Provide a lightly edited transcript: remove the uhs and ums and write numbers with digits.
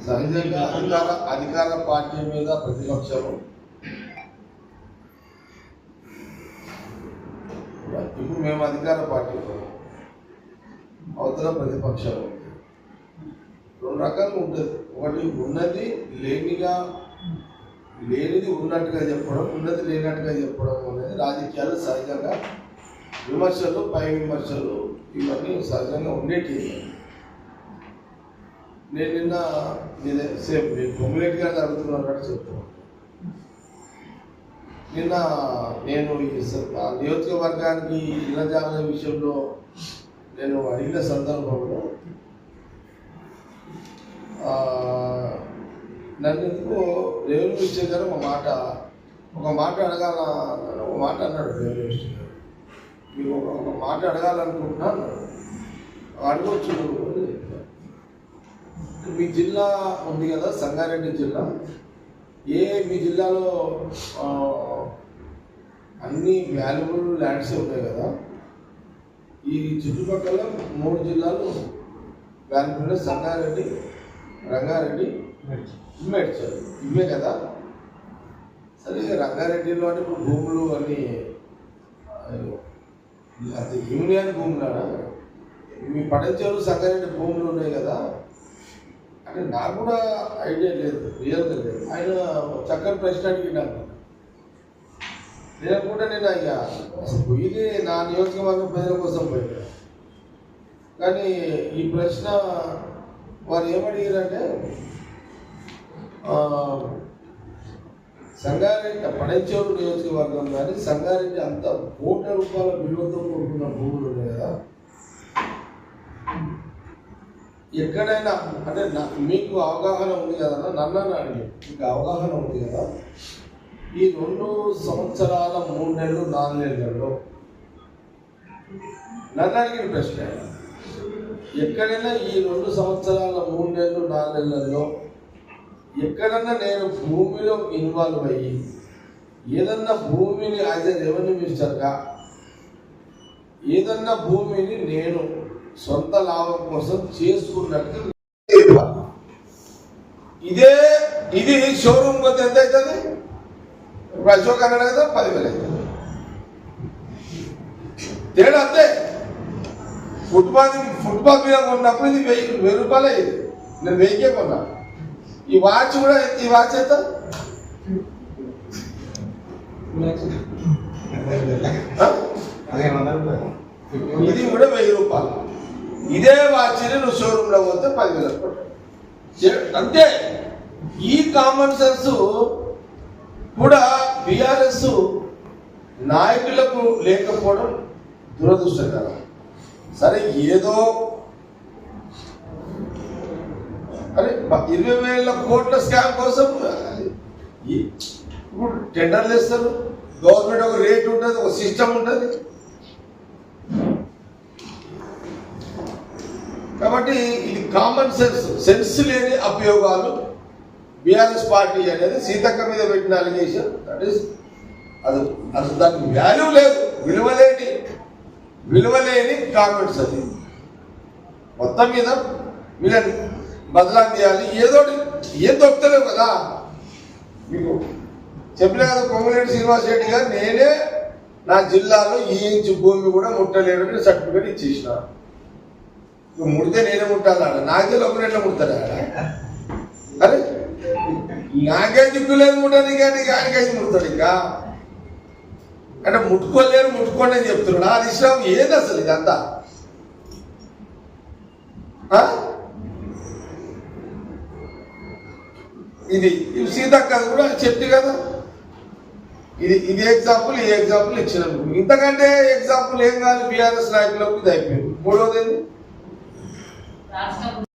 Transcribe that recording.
సహజంగా అధికార పార్టీ మీద ప్రతిపక్షము ఇప్పుడు మేము అధికార పార్టీ అవతల ప్రతిపక్షము రెండు రకాలు ఉంటుంది. ఒకటి ఉన్నది లేనిది ఉన్నట్టుగా చెప్పడం, ఉన్నది లేనట్టుగా చెప్పడం అనేది రాజకీయాలు సహజంగా విమర్శలు పై విమర్శలు ఇవన్నీ సహజంగా ఉండేటివి. నేను నిన్న సేమ్ పొంగులేటి గారు అడుగుతున్నట్టు చెప్తున్నాను. నిన్న నేను నియోజకవర్గానికి ఇళ్ల జాగ్రత్త విషయంలో నేను అడిగిన సందర్భంలో నన్ను ఎందుకు రెవెన్యూ మినిస్టర్ గారు ఒక మాట అడగాల ఒక మాట అన్నాడు. రెవెన్యూ మినిస్టర్ గారు మీకు ఒక మాట అడగాలనుకుంటున్నాను, అడగవచ్చు. మీ జిల్లా ఉంది కదా, సంగారెడ్డి జిల్లా. మీ జిల్లాలో అన్ని వాల్యుబుల్ ల్యాండ్సే ఉన్నాయి కదా. ఈ చుట్టుపక్కల 3 జిల్లాలు వాల్యుబుల్, సంగారెడ్డి, రంగారెడ్డి, మేడ్చల్, ఇవే కదా. సరే, రంగారెడ్డిలో అంటే ఇప్పుడు భూములు అన్నీ అది యూనియన్ భూములానా? మీ పటంచెరు సంగారెడ్డి భూములు ఉన్నాయి కదా అంటే నాకు కూడా ఐడియా లేదు, రియల్గా లేదు. ఆయన చక్కని ప్రశ్న అడిగినాను. నేను అయ్యా అసలు పోయింది నా నియోజకవర్గం ప్రజల కోసం పోయినా, కానీ ఈ ప్రశ్న వారు ఏమడిగారంటే సంగారెడ్డి పడంచేరు నియోజకవర్గం కానీ సంగారెడ్డి అంత కోట్ల రూపాయల విలువతో కూడుకున్న భూములు ఉన్నాయి కదా, ఎక్కడైనా అంటే మీకు అవగాహన ఉంది కదా, నన్ను అడిగి మీకు అవగాహన ఉంది కదా, ఈ 2 సంవత్సరాల 3 నెలలు 4 నెలల్లో నన్ను అడిగిన ప్రశ్న, ఎక్కడైనా ఈ 2 సంవత్సరాల 3 నెలలు 4 నెలల్లో ఎక్కడన్నా నేను భూమిలో ఇన్వాల్వ్ అయ్యి ఏదన్నా భూమిని యాజ్ ఎ రెవెన్యూ మినిస్టర్గా ఏదన్నా భూమిని నేను సొంత లాభం కోసం చేసుకున్నట్టు ఇది షోరూమ్ కొద్ది ఎంత అవుతుంది? ఇప్పుడు అశోక్ అన్నాడు కదా, 10,000 అవుతుంది. తేడా అంతే. ఫుట్పాత్ మీద కొన్నప్పుడు ఇది 1000 రూపాయలు అయ్యింది, నేను 1000కే కొన్నా. ఈ వాచ్ కూడా, ఈ వాచ్ ఎంత? ఇది కూడా 1000 రూపాయలు. ఇదే వాచ్ని నువ్వు షోరూంలో పోతే 10,000 అంతే. ఈ కామన్ సెన్స్ కూడా బీఆర్ఎస్ నాయకులకు లేకపోవడం దురదృష్టకరం. సరే, ఏదో 20,000 కోట్ల స్కామ్ కోసం ఇప్పుడు టెండర్లు ఇస్తారు. గవర్నమెంట్ ఒక రేట్ ఉంటుంది, ఒక సిస్టమ్ ఉంటుంది. కాబట్టి ఇది కామన్ సెన్స్ లేని అభియోగాలు. బీఆర్ఎస్ పార్టీ అనేది సీతక్క మీద పెట్టిన అలిగేషన్, దట్ ఈస్ అది దానికి వాల్యూ లేదు, విలువలేని కామెంట్స్. అది మొత్తం మీద వీళ్ళని బదలా చేయాలి. ఏం దొరుకుతలేవు కదా. మీకు చెప్పలే కదా, పొంగులేటి శ్రీనివాస్ రెడ్డి గారు నేనే నా జిల్లాలో ఈ ఇంచు భూమి కూడా ముట్టలేడు సర్టిఫికేట్ ఇచ్చేసిన. ముడితే నేనే ముట్టాలన్నాడు. నాకే ఒకరు ఎట్లా ముడతాడు? అరే, నాకే దిక్కు లేదు ముట్టని, కానీ ఆయనకైతే ముడతాడు. ఇంకా అంటే ముట్టుకోండి అని చెప్తున్నాడు. అది ఇష్టం ఏది అసలు ఇదంతా? ఇది సీతక్క కూడా చెప్తే కదా, ఇది ఎగ్జాంపుల్, ఈ ఎగ్జాంపుల్ ఇచ్చినందుకు. ఇంతకంటే ఎగ్జాంపుల్ ఏం కాదు. బీఆర్ఎస్ నాయకులకు ఇది అయిపోయింది. 3వది